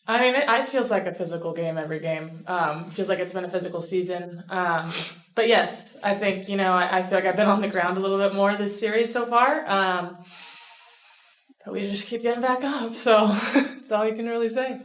I mean, it feels like a physical game every game. Feels like it's been a physical season. But yes, I think, I feel like I've been on the ground a little bit more this series so far. But we just keep getting back up. So that's all you can really say.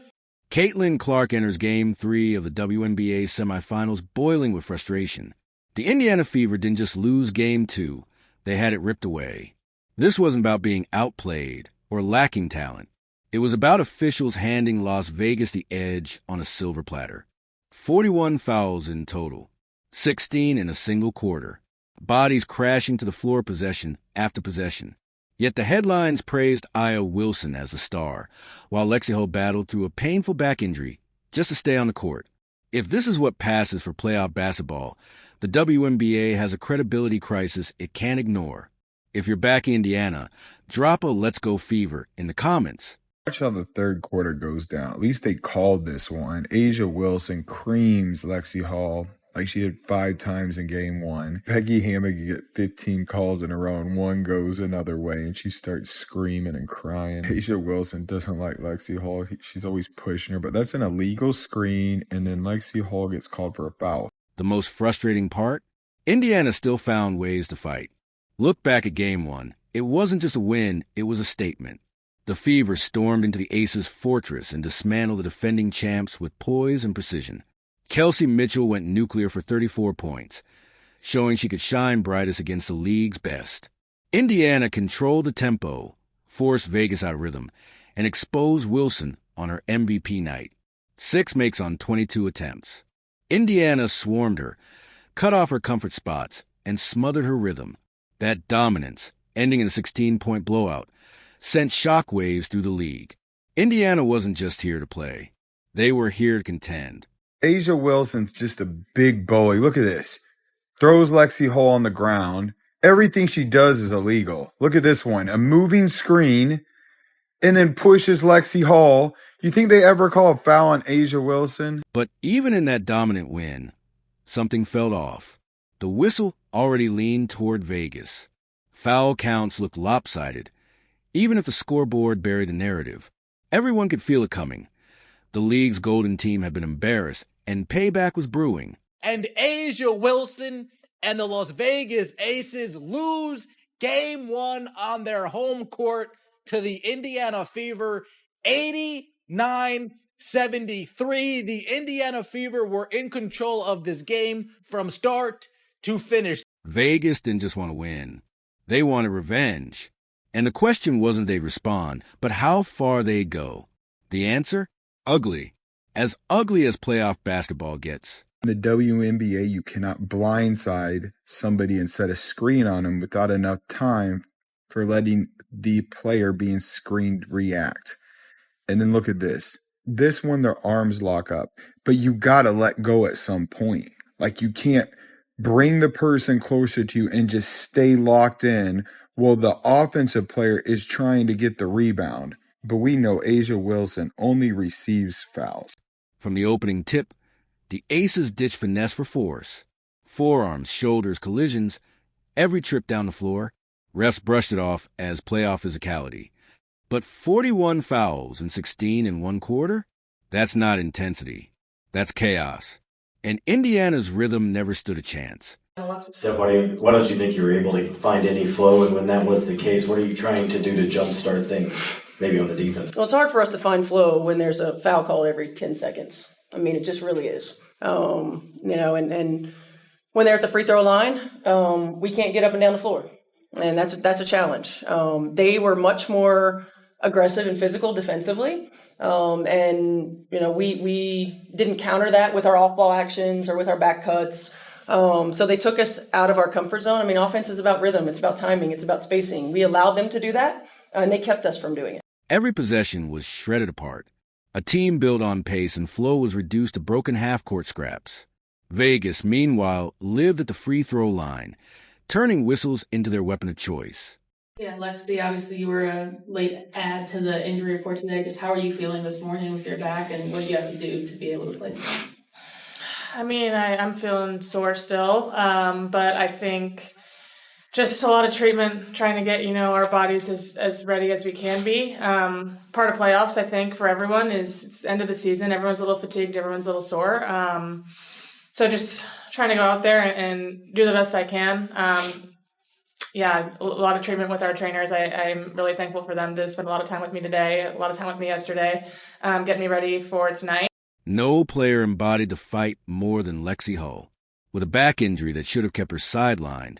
Caitlin Clark enters Game 3 of the WNBA Semi-Finals boiling with frustration. The Indiana Fever didn't just lose Game 2, they had it ripped away. This wasn't about being outplayed or lacking talent. It was about officials handing Las Vegas the edge on a silver platter. 41 fouls in total, 16 in a single quarter. Bodies crashing to the floor possession after possession. Yet the headlines praised Aya Wilson as the star, while Lexie Hull battled through a painful back injury just to stay on the court. If this is what passes for playoff basketball, the WNBA has a credibility crisis it can't ignore. If you're backing Indiana, drop a Let's Go Fever in the comments. Watch how the third quarter goes down. At least they called this one. Asia Wilson creams Lexie Hull like she did 5 times in game 1. Peggy Hammock get 15 calls in a row and one goes another way and she starts screaming and crying. Asia Wilson doesn't like Lexie Hull. She's always pushing her, but that's an illegal screen, and then Lexie Hull gets called for a foul. The most frustrating part? Indiana still found ways to fight. Look back at Game 1. It wasn't just a win, it was a statement. The Fever stormed into the Aces' fortress and dismantled the defending champs with poise and precision. Kelsey Mitchell went nuclear for 34 points, showing she could shine brightest against the league's best. Indiana controlled the tempo, forced Vegas out of rhythm, and exposed Wilson on her MVP night. 6 makes on 22 attempts. Indiana swarmed her, cut off her comfort spots, and smothered her rhythm. That dominance, ending in a 16-point blowout, sent shockwaves through the league. Indiana wasn't just here to play. They were here to contend. Asia Wilson's just a big bully. Look at this. Throws Lexie Hull on the ground. Everything she does is illegal. Look at this one. A moving screen, and then pushes Lexie Hull. You think they ever call a foul on Asia Wilson? But even in that dominant win, something felt off. The whistle already leaned toward Vegas. Foul counts looked lopsided. Even if the scoreboard buried the narrative, everyone could feel it coming. The league's golden team had been embarrassed, and payback was brewing. And Asia Wilson and the Las Vegas Aces lose Game 1 on their home court to the Indiana Fever, 89-73. The Indiana Fever were in control of this game from start to finish. Vegas didn't just want to win. They wanted revenge. And the question wasn't they'd respond, but how far they'd go. The answer? Ugly. As ugly as playoff basketball gets. In the WNBA, you cannot blindside somebody and set a screen on them without enough time for letting the player being screened react. And then look at this. This one, their arms lock up. But you got to let go at some point. Like, you can't bring the person closer to you and just stay locked in while the offensive player is trying to get the rebound. But we know Asia Wilson only receives fouls. From the opening tip, the Aces ditched finesse for force. Forearms, shoulders, collisions, every trip down the floor. Refs brushed it off as playoff physicality. But 41 fouls and 16 in one quarter? That's not intensity. That's chaos. And Indiana's rhythm never stood a chance. Steph, why don't you think you were able to find any flow? And when that was the case, what are you trying to do to jumpstart things, maybe on the defense? Well, it's hard for us to find flow when there's a foul call every 10 seconds. I mean, it just really is. And when they're at the free throw line, we can't get up and down the floor. And that's a challenge. They were much more aggressive and physical defensively. We didn't counter that with our off-ball actions or with our back cuts. So they took us out of our comfort zone. I mean, offense is about rhythm. It's about timing. It's about spacing. We allowed them to do that, and they kept us from doing it. Every possession was shredded apart. A team built on pace, and flow was reduced to broken half-court scraps. Vegas, meanwhile, lived at the free throw line, turning whistles into their weapon of choice. Yeah, Lexie, obviously you were a late add to the injury report today. Just how are you feeling this morning with your back, and what do you have to do to be able to play? I mean, I'm feeling sore still, but I think just a lot of treatment, trying to get, our bodies as ready as we can be. Part of playoffs, I think, for everyone is it's the end of the season. Everyone's a little fatigued. Everyone's a little sore. So just trying to go out there and do the best I can. Yeah, a lot of treatment with our trainers. I'm really thankful for them to spend a lot of time with me today, a lot of time with me yesterday, getting me ready for tonight. No player embodied the fight more than Lexie Hull. With a back injury that should have kept her sidelined,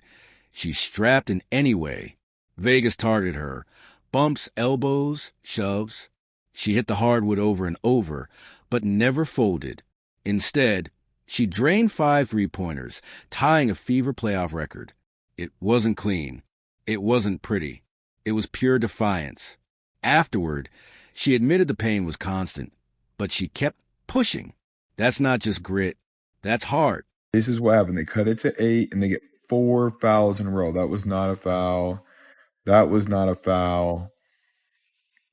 she strapped in anyway. Vegas targeted her. Bumps, elbows, shoves. She hit the hardwood over and over, but never folded. Instead, she drained 5 3-pointers, tying a Fever playoff record. It wasn't clean. It wasn't pretty. It was pure defiance. Afterward, she admitted the pain was constant, but she kept pushing. That's not just grit. That's heart. This is what happened. They cut it to 8, and they get 4 fouls in a row. That was not a foul. That was not a foul.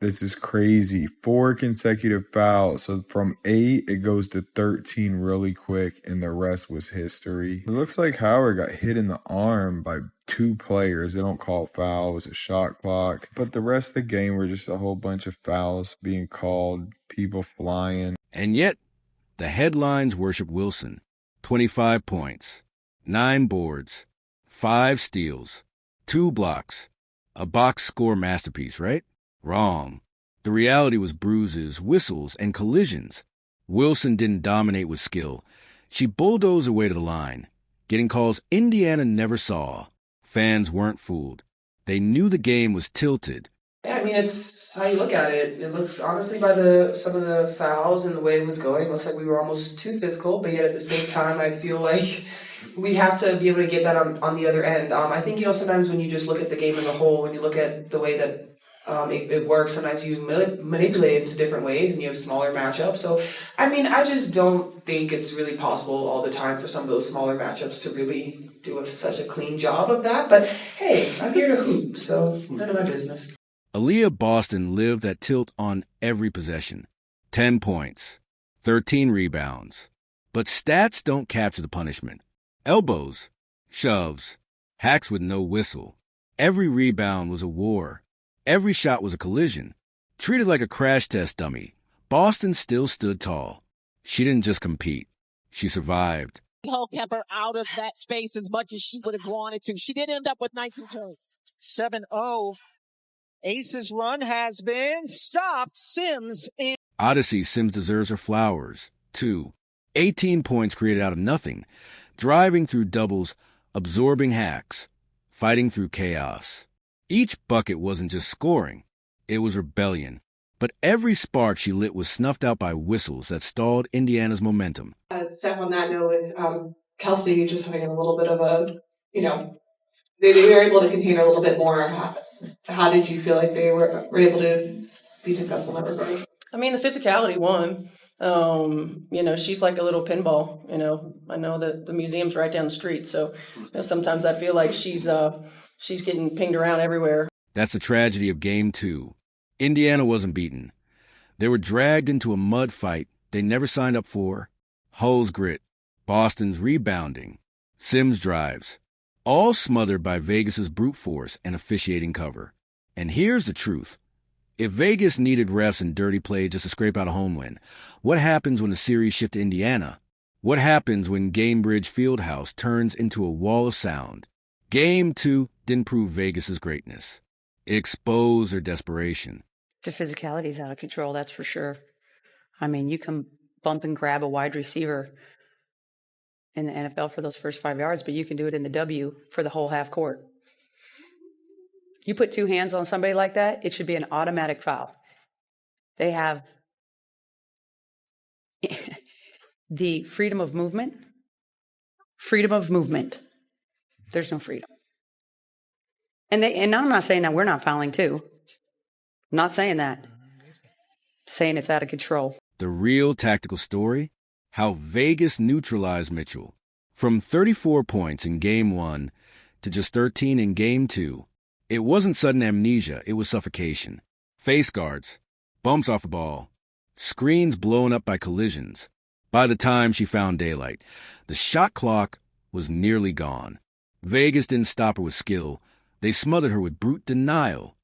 This is crazy. 4 consecutive fouls. So from 8, it goes to 13 really quick, and the rest was history. It looks like Howard got hit in the arm by 2 players. They don't call foul. It was a shot clock. But the rest of the game were just a whole bunch of fouls being called, people flying. And yet, the headlines worship Wilson. 25 points, 9 boards, 5 steals, 2 blocks. A box score masterpiece, right? Wrong. The reality was bruises, whistles, and collisions. Wilson didn't dominate with skill. She bulldozed her way to the line, getting calls Indiana never saw. Fans weren't fooled. They knew the game was tilted. Yeah, I mean, it's how you look at it. It looks, honestly, by some of the fouls and the way it was going, it looks like we were almost too physical, but yet at the same time, I feel like we have to be able to get that on the other end. I think, sometimes when you just look at the game as a whole, when you look at the way that it works, sometimes you manipulate it into different ways and you have smaller matchups. So, I mean, I just don't think it's really possible all the time for some of those smaller matchups to really do such a clean job of that. But hey, I'm here to hoop, so none of my business. Aaliyah Boston lived that tilt on every possession. 10 points, 13 rebounds. But stats don't capture the punishment. Elbows, shoves, hacks with no whistle. Every rebound was a war. Every shot was a collision. Treated like a crash test dummy, Boston still stood tall. She didn't just compete. She survived. Hull kept her out of that space as much as she would have wanted to. She did end up with 19 points. 7-0. Aces run has been stopped. Sims in. Odyssey, Sims deserves her flowers, too. 18 points created out of nothing. Driving through doubles, absorbing hacks, fighting through chaos. Each bucket wasn't just scoring. It was rebellion. But every spark she lit was snuffed out by whistles that stalled Indiana's momentum. Step on that note with Kelsey just having a little bit of a, they were able to contain her a little bit more. How did you feel like they were able to be successful in that regard? I mean, the physicality won. She's like a little pinball. I know that the museum's right down the street, so sometimes I feel like she's getting pinged around everywhere. That's the tragedy of Game 2. Indiana wasn't beaten. They were dragged into a mud fight they never signed up for. Hull's grit, Boston's rebounding, Sims' drives, all smothered by Vegas's brute force and officiating cover. And here's the truth. If Vegas needed refs and dirty play just to scrape out a home win, what happens when the series shifts to Indiana? What happens when Gamebridge Fieldhouse turns into a wall of sound? Game 2 didn't prove Vegas's greatness. It exposed their desperation. The physicality is out of control, that's for sure. I mean, you can bump and grab a wide receiver in the NFL for those first 5 yards, but you can do it in the W for the whole half court. You put 2 hands on somebody like that, it should be an automatic foul. They have the freedom of movement. Freedom of movement. There's no freedom. And I'm not saying that we're not fouling too. I'm not saying that. I'm saying it's out of control. The real tactical story? How Vegas neutralized Mitchell. From 34 points in Game 1 to just 13 in Game 2. It wasn't sudden amnesia, it was suffocation. Face guards, bumps off the ball, screens blown up by collisions. By the time she found daylight, the shot clock was nearly gone. Vegas didn't stop her with skill. They smothered her with brute denial.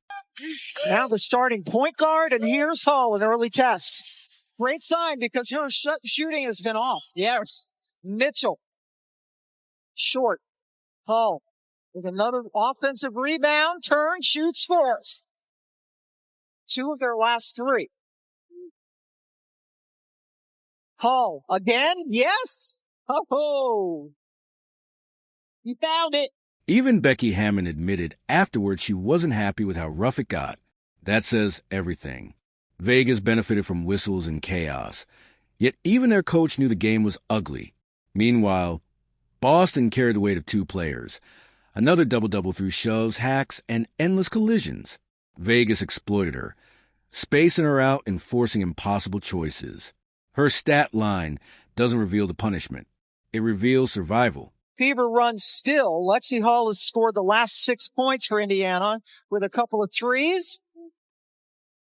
Now the starting point guard, and here's Hull, an early test. Great sign because her shooting has been off. Yes. Mitchell. Short. Hull with another offensive rebound, turn, shoot, scores. 2 of their last 3. Hull again. Yes. Oh, You found it. Even Becky Hammond admitted afterward she wasn't happy with how rough it got. That says everything. Vegas benefited from whistles and chaos. Yet even their coach knew the game was ugly. Meanwhile, Boston carried the weight of 2 players. Another double-double through shoves, hacks, and endless collisions. Vegas exploited her, spacing her out and forcing impossible choices. Her stat line doesn't reveal the punishment. It reveals survival. Fever runs still. Lexie Hull has scored the last 6 points for Indiana with a couple of threes.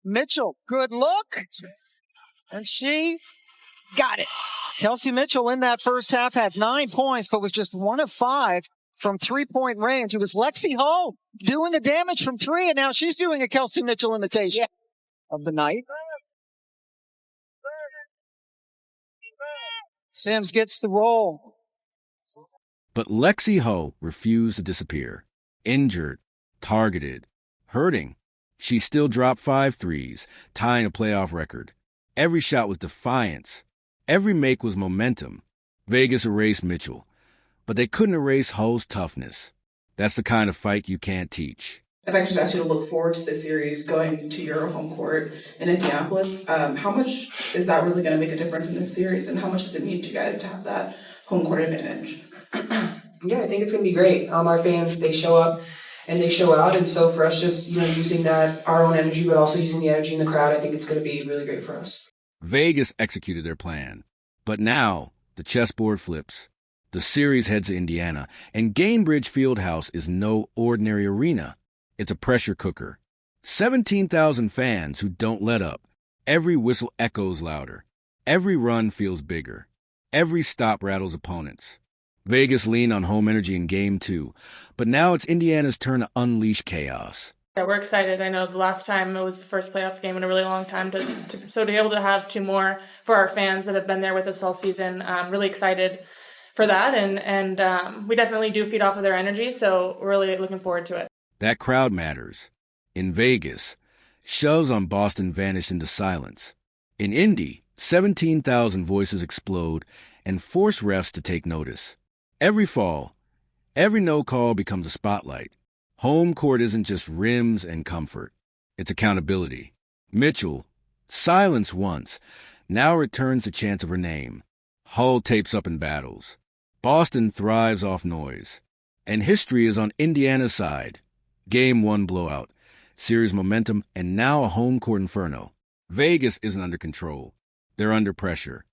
Mitchell, good look. And she got it. Kelsey Mitchell in that first half had 9 points, but was just 1 of 5 from 3-point range. It was Lexie Hull doing the damage from 3, and now she's doing a Kelsey Mitchell imitation of the night. Sims gets the roll. But Lexie Hull refused to disappear. Injured, targeted, hurting. She still dropped 5 threes, tying a playoff record. Every shot was defiance. Every make was momentum. Vegas erased Mitchell. But they couldn't erase Hull's toughness. That's the kind of fight you can't teach. If I could just ask you to look forward to the series going to your home court in Indianapolis, how much is that really going to make a difference in this series, and how much does it mean to you guys to have that home court advantage? Yeah, I think it's going to be great. Our fans, they show up and they show out, and so for us just, using that, our own energy, but also using the energy in the crowd, I think it's going to be really great for us. Vegas executed their plan. But now, the chessboard flips. The series heads to Indiana, and Gainbridge Fieldhouse is no ordinary arena. It's a pressure cooker. 17,000 fans who don't let up. Every whistle echoes louder. Every run feels bigger. Every stop rattles opponents. Vegas leaned on home energy in Game 2, but now it's Indiana's turn to unleash chaos. Yeah, we're excited. I know the last time it was the first playoff game in a really long time, so to be able to have 2 more for our fans that have been there with us all season, I'm really excited for that, and we definitely do feed off of their energy, so we're really looking forward to it. That crowd matters. In Vegas, shoves on Boston vanish into silence. In Indy, 17,000 voices explode and force refs to take notice. Every fall, every no call becomes a spotlight. Home court isn't just rims and comfort. It's accountability. Mitchell, silenced once, now returns the chant of her name. Hull tapes up in battles. Boston thrives off noise. And history is on Indiana's side. Game 1 blowout, series momentum, and now a home court inferno. Vegas isn't under control. They're under pressure.